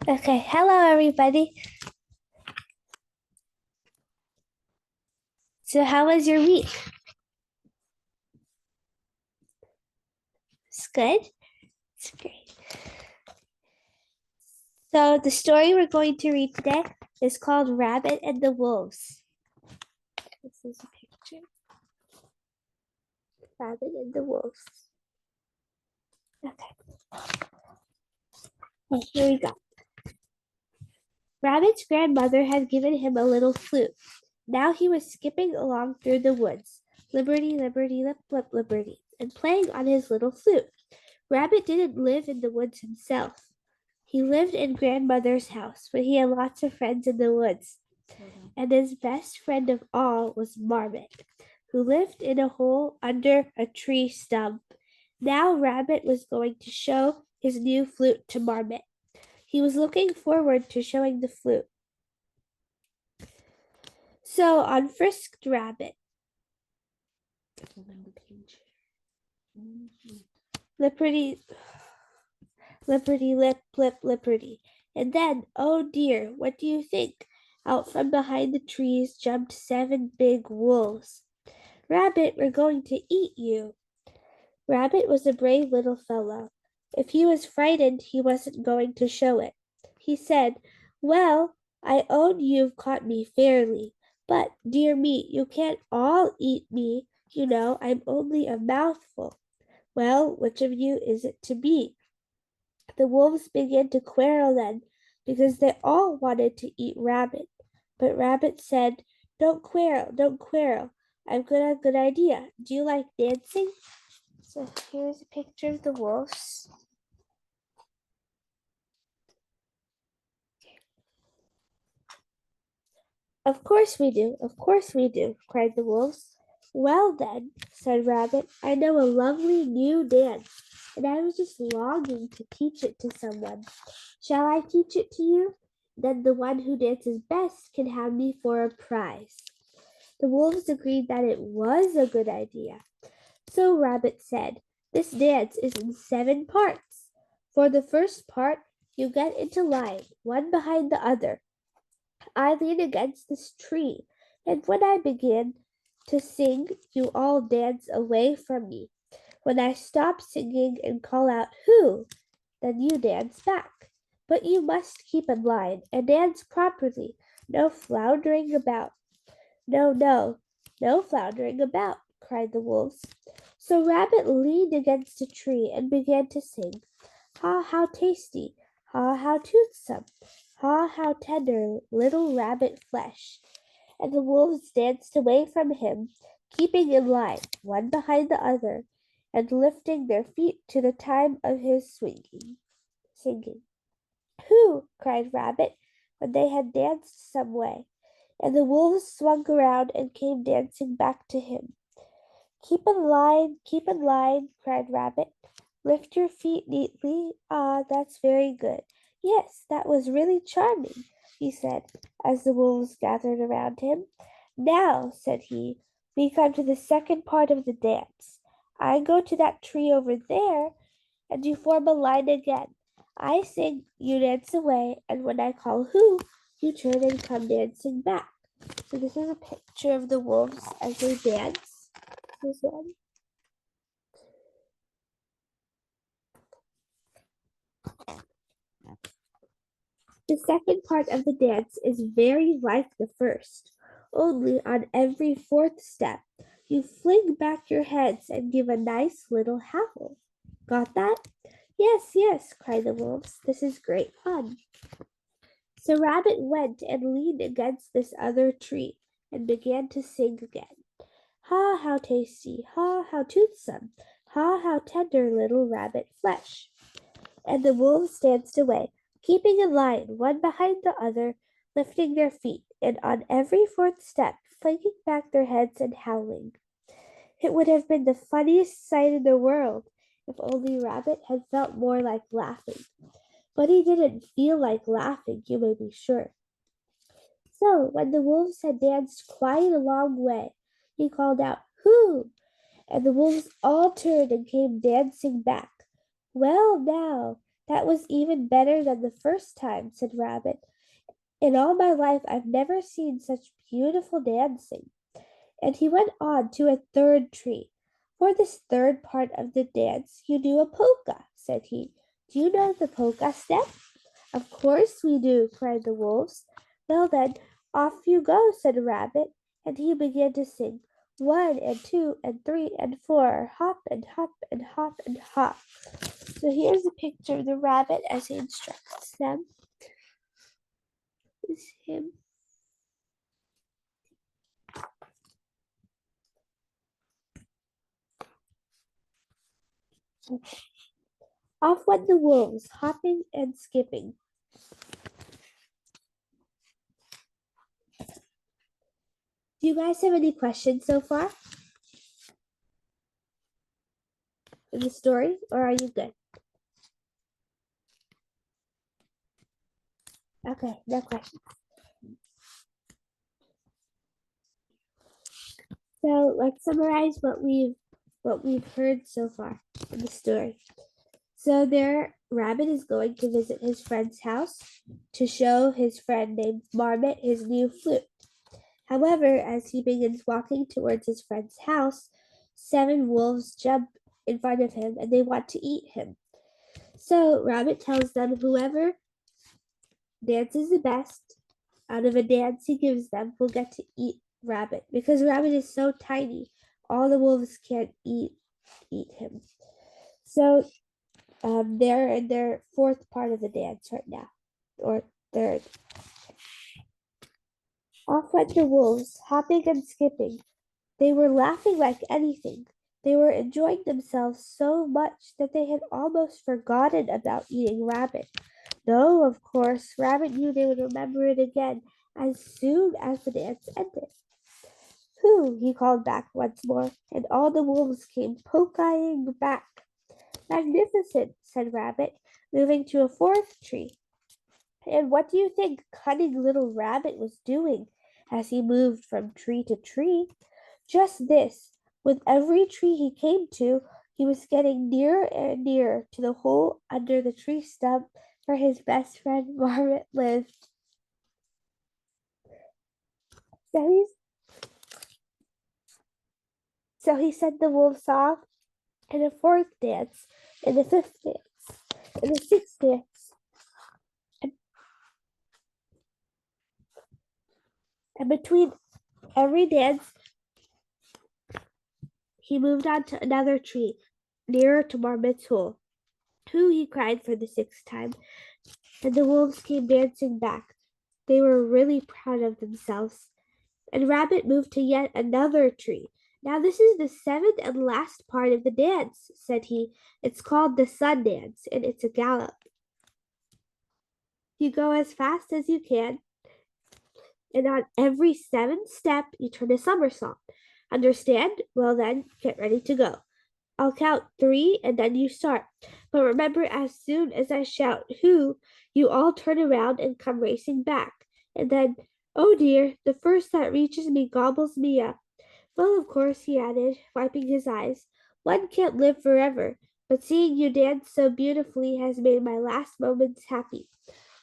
Okay, hello everybody. So how was your week? It's good. It's great. So the story we're going to read today is called Rabbit and the Wolves. This is a picture. Rabbit and the Wolves. Okay. Here we go. Rabbit's grandmother had given him a little flute. Now he was skipping along through the woods, liberty, liberty, lip, lip, liberty, and playing on his little flute. Rabbit didn't live in the woods himself. He lived in grandmother's house, but he had lots of friends in the woods. And his best friend of all was Marmot, who lived in a hole under a tree stump. Now Rabbit was going to show his new flute to Marmot. He was looking forward to showing the flute. So on frisked Rabbit, Lipperty, Lipperty, lip, lip, Lipperty. And then, oh dear, what do you think? Out from behind the trees jumped 7 big wolves. Rabbit, we're going to eat you. Rabbit was a brave little fellow. If he was frightened, he wasn't going to show it. He said, well, I own you've caught me fairly, but, dear me, you can't all eat me. You know, I'm only a mouthful. Well, which of you is it to be? The wolves began to quarrel then, because they all wanted to eat Rabbit. But Rabbit said, don't quarrel, don't quarrel. I've got a good idea. Do you like dancing? So here's a picture of the wolves. Of course we do, of course we do, cried the wolves. Well then, said Rabbit, I know a lovely new dance, and I was just longing to teach it to someone. Shall I teach it to you? Then the one who dances best can have me for a prize. The wolves agreed that it was a good idea. So Rabbit said, this dance is in 7 parts. For the first part, you get into line, one behind the other. I lean against this tree, and when I begin to sing, you all dance away from me. When I stop singing and call out, who? Then you dance back. But you must keep in line and dance properly. No floundering about. No, no, no floundering about, cried the wolves. So Rabbit leaned against a tree and began to sing. Ha, how tasty! Ha, how toothsome! Ha, how tender little rabbit flesh! And the wolves danced away from him, keeping in line, one behind the other, and lifting their feet to the time of his singing. Who? Cried Rabbit, when they had danced some way, and the wolves swung around and came dancing back to him. Keep in line, cried Rabbit. Lift your feet neatly. Ah, that's very good. Yes, that was really charming, he said, as the wolves gathered around him. Now, said he, we come to the second part of the dance. I go to that tree over there, and you form a line again. I sing, you dance away, and when I call who, you turn and come dancing back. So this is a picture of the wolves as they dance. This one. The second part of the dance is very like the first, only on every 4th step, you fling back your heads and give a nice little howl. Got that? Yes, yes, cried the wolves. This is great fun. So Rabbit went and leaned against this other tree and began to sing again. Ha, how tasty! Ha, how toothsome! Ha, how tender little rabbit flesh! And the wolves danced away, keeping in line, one behind the other, lifting their feet, and on every 4th step, flinging back their heads and howling. It would have been the funniest sight in the world if only Rabbit had felt more like laughing. But he didn't feel like laughing, you may be sure. So, when the wolves had danced quite a long way, he called out, Who? And the wolves all turned and came dancing back. Well, now, That was even better than the first time, said Rabbit. In all my life, I've never seen such beautiful dancing. And he went on to a third tree. For this third part of the dance, you do a polka, said he. Do you know the polka step? Of course we do, cried the wolves. Well then, off you go, said Rabbit, and he began to sing. 1 and 2 and 3 and 4, hop and hop and hop and hop. So here's a picture of the rabbit as he instructs them. This is him. Off went the wolves, hopping and skipping. Do you guys have any questions so far in the story, or are you good? Okay, no questions. So let's summarize what we've heard so far in the story. So their rabbit is going to visit his friend's house to show his friend named Marmot his new flute. However, as he begins walking towards his friend's house, 7 wolves jump in front of him and they want to eat him. So Rabbit tells them whoever dances the best out of a dance he gives them will get to eat Rabbit. Because Rabbit is so tiny, all the wolves can't eat him. So they're in their fourth part of the dance right now, or third. Off went the wolves, hopping and skipping. They were laughing like anything. They were enjoying themselves so much that they had almost forgotten about eating Rabbit. Though, of course, Rabbit knew they would remember it again as soon as the dance ended. Who? He called back once more, and all the wolves came polkaing back. Magnificent, said Rabbit, moving to a fourth tree. And what do you think cunning little Rabbit was doing as he moved from tree to tree? Just this. With every tree he came to, he was getting nearer and nearer to the hole under the tree stump where his best friend Marmot lived. So he sent the wolves off in a fourth dance, in the fifth dance, in the sixth dance. And between every dance, he moved on to another tree, nearer to Marmot's hole. Who? He cried for the sixth time, and the wolves came dancing back. They were really proud of themselves. And Rabbit moved to yet another tree. Now this is the seventh and last part of the dance, said he. It's called the sun dance, and it's a gallop. You go as fast as you can, and on every 7th step, you turn a somersault. Understand? Well then, get ready to go. I'll count 3 and then you start. But remember, as soon as I shout who, you all turn around and come racing back. And then, oh dear, the first that reaches me gobbles me up. Well, of course, he added, wiping his eyes, one can't live forever, but seeing you dance so beautifully has made my last moments happy.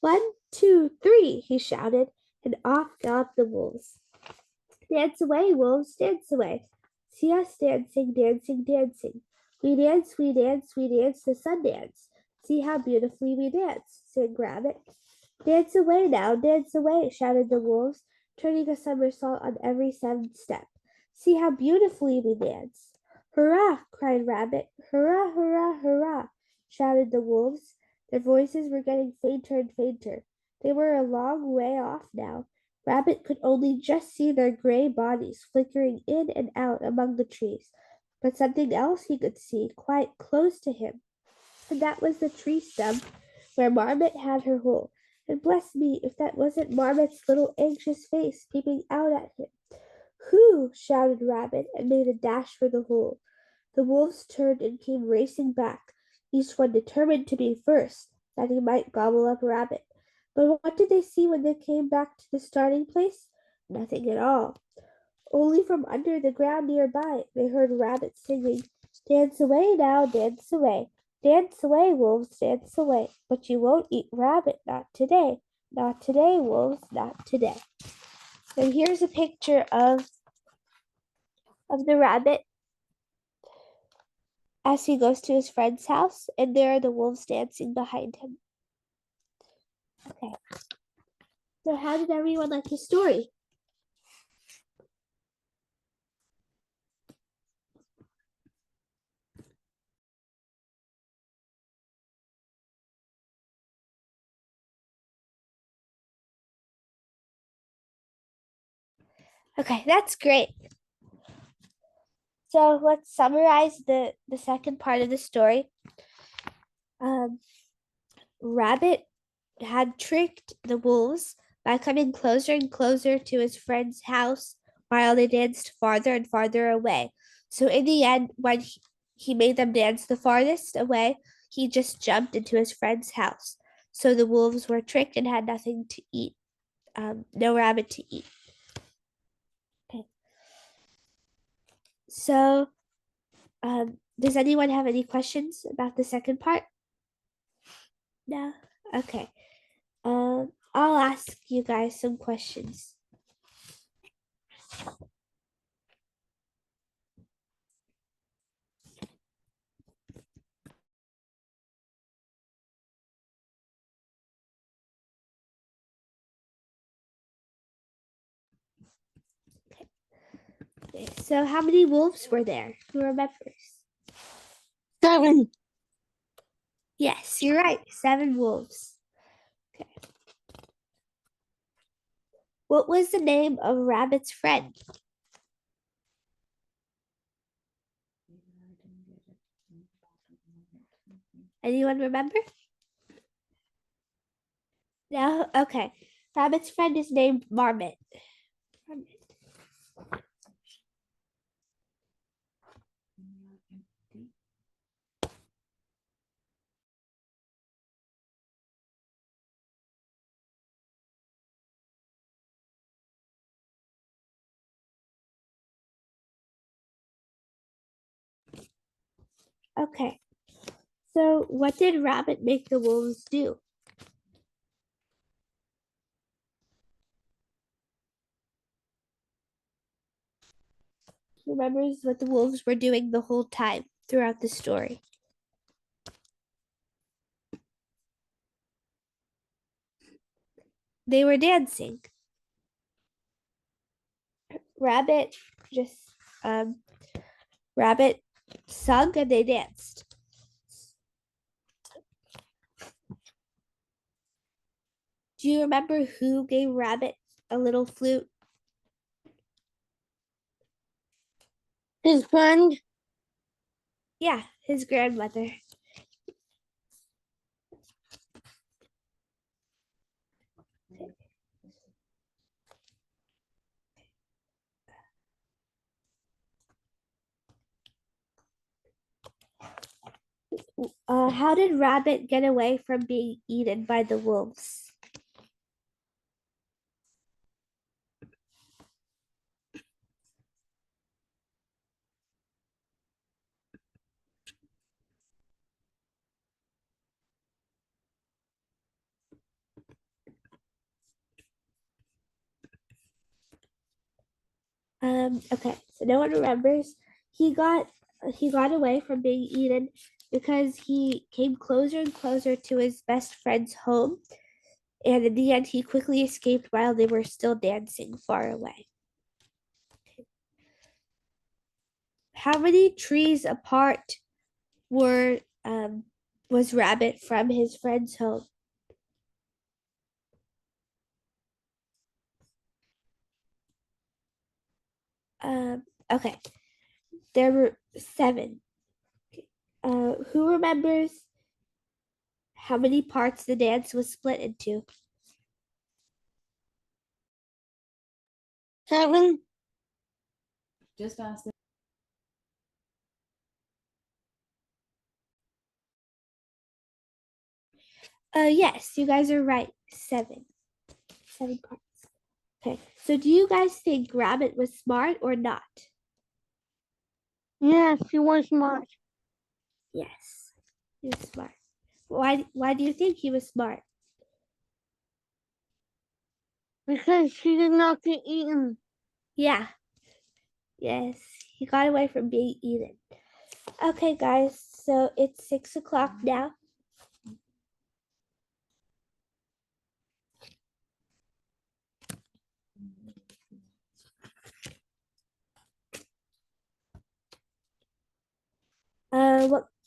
1, 2, 3, he shouted, and off galloped the wolves. Dance away, wolves, dance away. See us dancing, dancing, dancing. We dance, we dance, we dance the sun dance. See how beautifully we dance, sang Rabbit. Dance away now, dance away, shouted the wolves, turning a somersault on every 7th step. See how beautifully we dance. Hurrah, cried Rabbit. Hurrah, hurrah, hurrah, shouted the wolves. Their voices were getting fainter and fainter. They were a long way off now. Rabbit could only just see their gray bodies flickering in and out among the trees, but something else he could see quite close to him, and that was the tree stump where Marmot had her hole. And bless me if that wasn't Marmot's little anxious face peeping out at him. Who? Shouted Rabbit and made a dash for the hole. The wolves turned and came racing back, each one determined to be first, that he might gobble up Rabbit. But what did they see when they came back to the starting place? Nothing at all. Only from under the ground nearby they heard Rabbit singing, Dance away now, dance away. Dance away, wolves, dance away. But you won't eat rabbit, not today. Not today, wolves, not today. And here's a picture of the rabbit as he goes to his friend's house, and there are the wolves dancing behind him. Okay. So how did everyone like the story? Okay, that's great. So let's summarize the second part of the story. Rabbit had tricked the wolves by coming closer and closer to his friend's house while they danced farther and farther away. So in the end, when he made them dance the farthest away, he just jumped into his friend's house. So the wolves were tricked and had nothing to eat, no rabbit to eat. Okay. So, does anyone have any questions about the second part? No? Okay. I'll ask you guys some questions. Okay, so how many wolves were there? Who remembers? 7. Yes, you're right. 7 wolves. Okay. What was the name of Rabbit's friend? Anyone remember? No? Okay. Rabbit's friend is named Marmot. Okay. So what did Rabbit make the wolves do? Who remembers what the wolves were doing the whole time throughout the story? They were dancing. Rabbit just Rabbit sung and they danced. Do you remember who gave Rabbit a little flute? His friend. Yeah, his grandmother. How did Rabbit get away from being eaten by the wolves? Okay, so no one remembers. He got away from being eaten because he came closer and closer to his best friend's home, and in the end, he quickly escaped while they were still dancing far away. How many trees apart were was Rabbit from his friend's home? Okay, there were 7. Who remembers how many parts the dance was split into? 7. Just ask them. Yes, you guys are right. 7. 7 parts. Okay, so do you guys think Rabbit was smart or not? Yes, he was smart. Yes. He was smart. Why do you think he was smart? Because he did not get eaten. Yeah. Yes, he got away from being eaten. Okay, guys, so it's 6 o'clock now.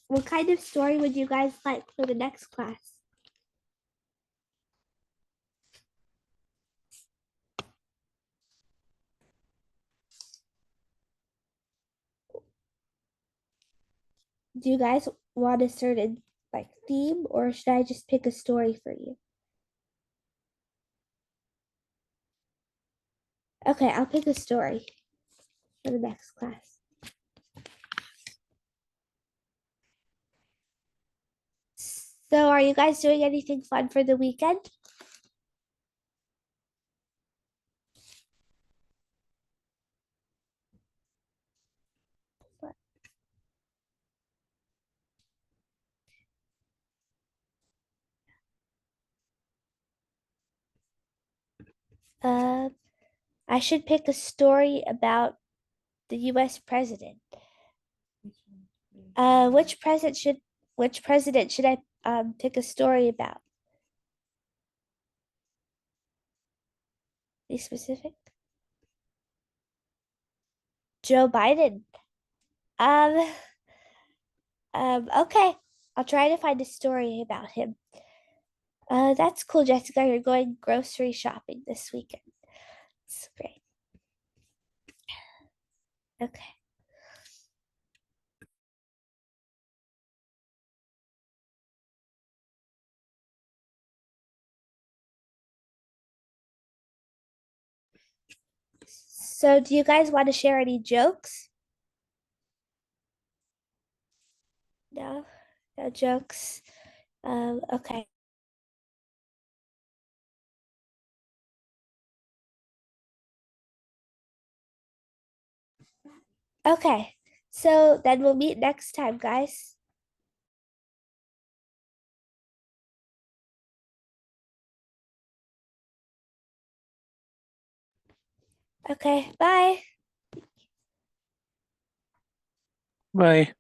What kind of story would you guys like for the next class? Do you guys want a certain like theme, or should I just pick a story for you? Okay, I'll pick a story for the next class. So are you guys doing anything fun for the weekend? Uh, I should pick a story about the US president. Which president should I pick a story about? Be specific. Joe Biden. Um, okay. I'll try to find a story about him. That's cool, Jessica. You're going grocery shopping this weekend. That's great. Okay. So do you guys want to share any jokes? No, no jokes. Okay. Okay. So then we'll meet next time, guys. Okay, bye. Bye.